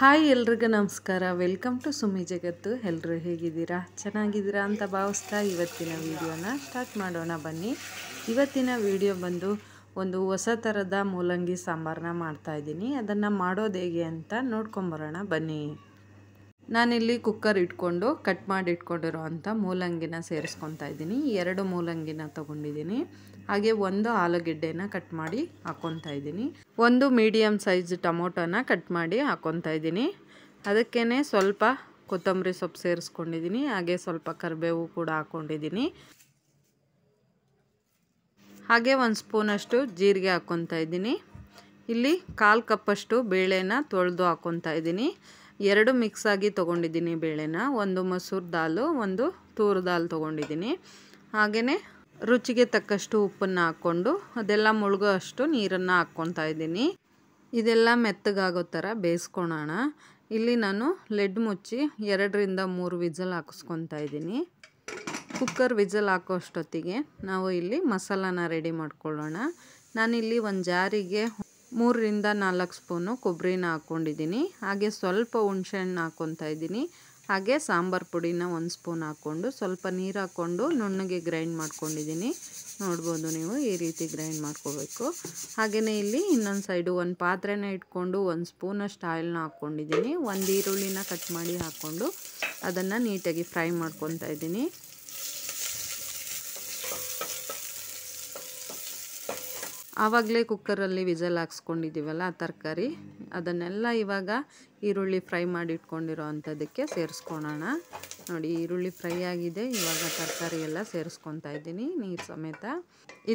Hi ಎಲ್ರಿಗೂ ನಮಸ್ಕಾರ. Welcome to ಸುಮ್ಮಿ ಜಗತ್ತು. ಎಲ್ಲರೂ ಹೇಗಿದ್ದೀರಾ? ಚೆನ್ನಾಗಿದ್ದೀರಾ ಅಂತ ಭಾವಿಸ್ತಾ ಇವತ್ತಿನ ವಿಡಿಯೋನ ಸ್ಟಾರ್ಟ್ ಮಾಡೋಣ ಬನ್ನಿ. ಇವತ್ತಿನ ವಿಡಿಯೋ ಬಂದು ಒಂದು ಹೊಸ ಥರದ ಮೂಲಂಗಿ ಸಾಂಬಾರನ್ನ ಮಾಡ್ತಾಯಿದ್ದೀನಿ. ಅದನ್ನು ಮಾಡೋದು ಹೇಗೆ ಅಂತ ನೋಡ್ಕೊಂಬರೋಣ ಬನ್ನಿ. ನಾನಿಲ್ಲಿ ಕುಕ್ಕರ್ ಇಟ್ಕೊಂಡು ಕಟ್ ಮಾಡಿ ಇಟ್ಕೊಂಡಿರೋ ಅಂಥ ಮೂಲಂಗಿನ ಸೇರಿಸ್ಕೊತಾ ಇದ್ದೀನಿ. 2 ಮೂಲಂಗಿನ ತೊಗೊಂಡಿದ್ದೀನಿ. ಹಾಗೆ 1 ಆಲೂಗೆಡ್ಡೆನ ಕಟ್ ಮಾಡಿ ಹಾಕ್ಕೊತಾ ಇದ್ದೀನಿ. 1 ಮೀಡಿಯಮ್ ಸೈಜ್ ಟೊಮೊಟೊನ ಕಟ್ ಮಾಡಿ ಹಾಕ್ಕೊತಾ ಇದ್ದೀನಿ. ಅದಕ್ಕೇ ಸ್ವಲ್ಪ ಕೊತ್ತಂಬರಿ ಸೊಪ್ಪು ಸೇರಿಸ್ಕೊಂಡಿದ್ದೀನಿ. ಹಾಗೆ ಸ್ವಲ್ಪ ಕರಿಬೇವು ಕೂಡ ಹಾಕ್ಕೊಂಡಿದ್ದೀನಿ. ಹಾಗೆ 1 ಸ್ಪೂನಷ್ಟು ಜೀರಿಗೆ ಹಾಕ್ಕೊತಾ ಇದ್ದೀನಿ. ಇಲ್ಲಿ 1/4 ಕಪ್ಪಷ್ಟು ಬೇಳೆನ ತೊಳೆದು ಹಾಕ್ಕೊತಾ ಇದ್ದೀನಿ. 2 ಮಿಕ್ಸ್ ಆಗಿ ತೊಗೊಂಡಿದ್ದೀನಿ ಬೇಳೆನ. 1 ಮಸೂರ್ ದಾಲು, 1 ತೂರ್ ದಾಲ್ ತೊಗೊಂಡಿದ್ದೀನಿ. ಹಾಗೆಯೇ ರುಚಿಗೆ ತಕ್ಕಷ್ಟು ಉಪ್ಪನ್ನು ಹಾಕ್ಕೊಂಡು ಅದೆಲ್ಲ ಮುಳುಗೋ ಅಷ್ಟು ನೀರನ್ನು ಹಾಕ್ಕೊತಾ ಇದ್ದೀನಿ. ಇದೆಲ್ಲ ಮೆತ್ತಗಾಗೋ ಥರ ಬೇಯಿಸ್ಕೊಳೋಣ. ಇಲ್ಲಿ ನಾನು ಲೆಡ್ ಮುಚ್ಚಿ 2ರಿಂದ 3 ವಿಸಲ್ ಹಾಕಿಸ್ಕೊತಾ ಇದ್ದೀನಿ. ಕುಕ್ಕರ್ ವಿಸಲ್ ಹಾಕೋ ಅಷ್ಟೊತ್ತಿಗೆ ನಾವು ಇಲ್ಲಿ ಮಸಾಲಾನ ರೆಡಿ ಮಾಡ್ಕೊಳ್ಳೋಣ. ನಾನಿಲ್ಲಿ ಒಂದು ಜಾರಿಗೆ 3ರಿಂದ 4 ಸ್ಪೂನು ಕೊಬ್ಬರಿನ ಹಾಕ್ಕೊಂಡಿದ್ದೀನಿ. ಹಾಗೆ ಸ್ವಲ್ಪ ಹುಣಸೆಹಣ್ಣು ಹಾಕ್ಕೊತಾ ಇದ್ದೀನಿ. ಹಾಗೆ ಸಾಂಬಾರು ಪುಡಿನ 1 ಸ್ಪೂನ್ ಹಾಕ್ಕೊಂಡು ಸ್ವಲ್ಪ ನೀರು ಹಾಕ್ಕೊಂಡು ನುಣ್ಣಗೆ ಗ್ರೈಂಡ್ ಮಾಡ್ಕೊಂಡಿದ್ದೀನಿ. ನೋಡ್ಬೋದು ನೀವು ಈ ರೀತಿ ಗ್ರೈಂಡ್ ಮಾಡ್ಕೋಬೇಕು. ಹಾಗೆಯೇ ಇಲ್ಲಿ ಇನ್ನೊಂದು ಸೈಡು ಒಂದು ಪಾತ್ರೆನ ಇಟ್ಕೊಂಡು 1 ಸ್ಪೂನಷ್ಟು ಆಯಿಲ್ನ ಹಾಕ್ಕೊಂಡಿದ್ದೀನಿ. 1 ಈರುಳ್ಳಿನ ಕಟ್ ಮಾಡಿ ಹಾಕ್ಕೊಂಡು ಅದನ್ನು ನೀಟಾಗಿ ಫ್ರೈ ಮಾಡ್ಕೊತಾ ಇದ್ದೀನಿ. ಆವಾಗಲೇ ಕುಕ್ಕರಲ್ಲಿ ವಿಸಲ್ ಹಾಕ್ಸ್ಕೊಂಡಿದ್ದೀವಲ್ಲ ತರಕಾರಿ, ಅದನ್ನೆಲ್ಲ ಇವಾಗ ಈರುಳ್ಳಿ ಫ್ರೈ ಮಾಡಿ ಇಟ್ಕೊಂಡಿರೋ ಅಂಥದ್ದಕ್ಕೆ ಸೇರಿಸ್ಕೊಳೋಣ. ನೋಡಿ ಈರುಳ್ಳಿ ಫ್ರೈ ಆಗಿದೆ. ಇವಾಗ ತರಕಾರಿ ಎಲ್ಲ ಸೇರಿಸ್ಕೊತಾ ಇದ್ದೀನಿ ನೀರು ಸಮೇತ.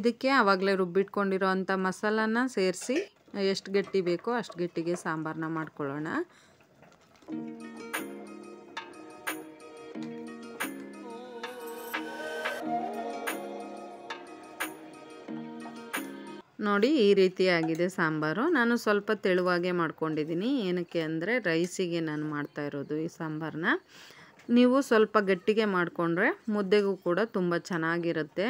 ಇದಕ್ಕೆ ಆವಾಗಲೇ ರುಬ್ಬಿಟ್ಕೊಂಡಿರೋ ಅಂಥ ಮಸಾಲಾನ ಸೇರಿಸಿ ಎಷ್ಟು ಗಟ್ಟಿ ಬೇಕೋ ಅಷ್ಟು ಗಟ್ಟಿಗೆ ಸಾಂಬಾರನ್ನ ಮಾಡ್ಕೊಳ್ಳೋಣ. ನೋಡಿ ಈ ರೀತಿಯಾಗಿದೆ ಸಾಂಬಾರು. ನಾನು ಸ್ವಲ್ಪ ತೆಳುವಾಗೆ ಮಾಡ್ಕೊಂಡಿದ್ದೀನಿ. ಏನಕ್ಕೆ ಅಂದರೆ ರೈಸಿಗೆ ನಾನು ಮಾಡ್ತಾ ಇರೋದು ಈ ಸಾಂಬಾರನ್ನ. ನೀವು ಸ್ವಲ್ಪ ಗಟ್ಟಿಗೆ ಮಾಡಿಕೊಂಡ್ರೆ ಮುದ್ದೆಗೂ ಕೂಡ ತುಂಬ ಚೆನ್ನಾಗಿರುತ್ತೆ.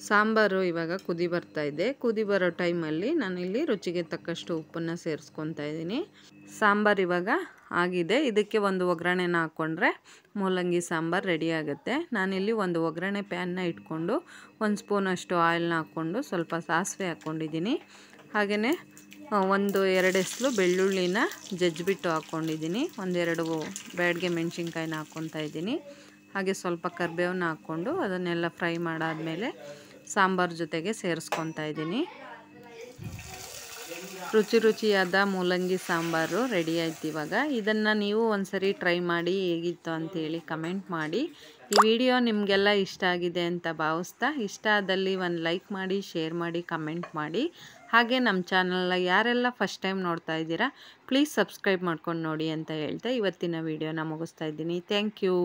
ಸಾಂಬಾರು ಇವಾಗ ಕುದಿ ಬರ್ತಾ ಇದೆ. ಕುದಿ ಬರೋ ಟೈಮಲ್ಲಿ ನಾನಿಲ್ಲಿ ರುಚಿಗೆ ತಕ್ಕಷ್ಟು ಉಪ್ಪನ್ನು ಸೇರಿಸ್ಕೊತಾ ಇದ್ದೀನಿ. ಸಾಂಬಾರು ಇವಾಗ ಆಗಿದೆ. ಇದಕ್ಕೆ ಒಂದು ಒಗ್ಗರಣೆನ ಹಾಕ್ಕೊಂಡ್ರೆ ಮೂಲಂಗಿ ಸಾಂಬಾರು ರೆಡಿ ಆಗುತ್ತೆ. ನಾನಿಲ್ಲಿ ಒಂದು ಒಗ್ಗರಣೆ ಪ್ಯಾನ್ನ ಇಟ್ಕೊಂಡು 1 ಸ್ಪೂನಷ್ಟು ಆಯಿಲ್ನ ಹಾಕ್ಕೊಂಡು ಸ್ವಲ್ಪ ಸಾಸಿವೆ ಹಾಕ್ಕೊಂಡಿದ್ದೀನಿ. ಹಾಗೆಯೇ 1-2 ಎಸಳು ಬೆಳ್ಳುಳ್ಳಿನ ಜಜ್ಜಿಬಿಟ್ಟು ಹಾಕ್ಕೊಂಡಿದ್ದೀನಿ. 1-2 ಬ್ಯಾಡಗೆ ಮೆಣಸಿನ್ಕಾಯಿನ ಹಾಕ್ಕೊತಾ ಇದ್ದೀನಿ. ಹಾಗೆ ಸ್ವಲ್ಪ ಕರಿಬೇವನ್ನ ಹಾಕ್ಕೊಂಡು ಅದನ್ನೆಲ್ಲ ಫ್ರೈ ಮಾಡಾದಮೇಲೆ ಸಾಂಬಾರು ಜೊತೆಗೆ ಸೇರಿಸ್ಕೊತಾ ಇದ್ದೀನಿ. ರುಚಿಯಾದ ಮೂಲಂಗಿ ಸಾಂಬಾರು ರೆಡಿ ಆಯ್ತು ಇವಾಗ. ಇದನ್ನು ನೀವು ಒಂದ್ಸರಿ ಟ್ರೈ ಮಾಡಿ ಹೇಗಿತ್ತು ಅಂತೇಳಿ ಕಮೆಂಟ್ ಮಾಡಿ. ಈ ವಿಡಿಯೋ ನಿಮಗೆಲ್ಲ ಇಷ್ಟ ಆಗಿದೆ ಅಂತ ಭಾವಿಸ್ತಾ, ಇಷ್ಟ ಆದಲ್ಲಿ ಒಂದು ಲೈಕ್ ಮಾಡಿ, ಶೇರ್ ಮಾಡಿ, ಕಮೆಂಟ್ ಮಾಡಿ. ಹಾಗೆ ನಮ್ಮ ಚಾನಲ್ನ ಯಾರೆಲ್ಲ ಫಸ್ಟ್ ಟೈಮ್ ನೋಡ್ತಾ ಇದ್ದೀರಾ ಪ್ಲೀಸ್ ಸಬ್ಸ್ಕ್ರೈಬ್ ಮಾಡ್ಕೊಂಡು ನೋಡಿ ಅಂತ ಹೇಳ್ತಾ ಇವತ್ತಿನ ವಿಡಿಯೋನ ಮುಗಿಸ್ತಾ ಇದ್ದೀನಿ. Thank you.